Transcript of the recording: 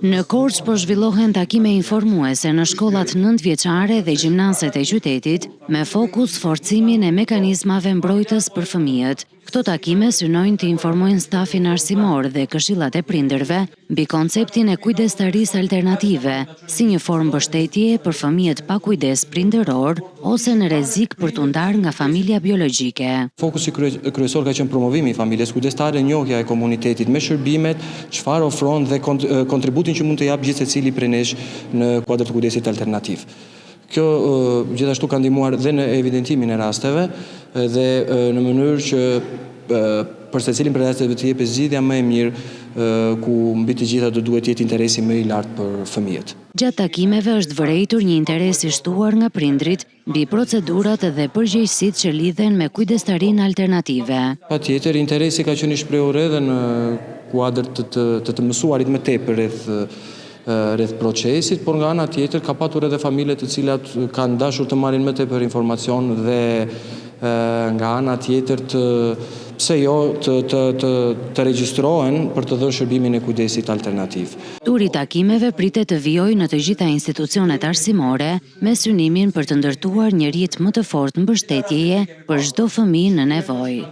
Në Korç po zhvillohen takime informuese në shkollat 9-vjeçare dhe gjimnazet e qytetit me fokus forcimin e mekanizmave mbrojtës për fëmijët. Këto takime synojnë të informojnë stafin arsimor dhe këshillat e prindërve mbi konceptin e kujdestarisë alternative, si një formë mbështetjeje për fëmijët pa kujdes prindëror ose në rrezik për t'u ndarë nga familja biologjike. Fokusi kryesor ka qenë promovimi i familjes kujdestare, njohja e komunitetit me shërbimet, çfarë ofron dhe kontributin që mund të jap gjithë secili prej nesh në kuadër të kujdesit alternativ. Kjo gjithashtu ka ndihmuar dhe në evidentimin e rasteve dhe në mënyrë që për secilin prej rasteve të jepet zgjidhja më e mirë ku mbi të gjitha do duhet jetë interesi më i lartë për fëmijët. Gjatë takimeve është vërejtur një interes i shtuar nga prindrit mbi procedurat dhe përgjegjësitë që lidhen me kujdestarinë alternative. Patjetër, interesi ka qenë i shprehur edhe në kuadër të mësuarit më tepër rreth procesit, por nga ana tjetër ka patur edhe familje të cilat kanë dashur të marrin më tepër informacion dhe nga ana tjetër të regjistrohen për të dhënë shërbimin e kujdesit alternativ. Turi i takimeve pritet të vijojë në të gjitha institucionet arsimore me synimin për të ndërtuar një rit më të fortë mbështetjeje për çdo fëmijë në nevojë.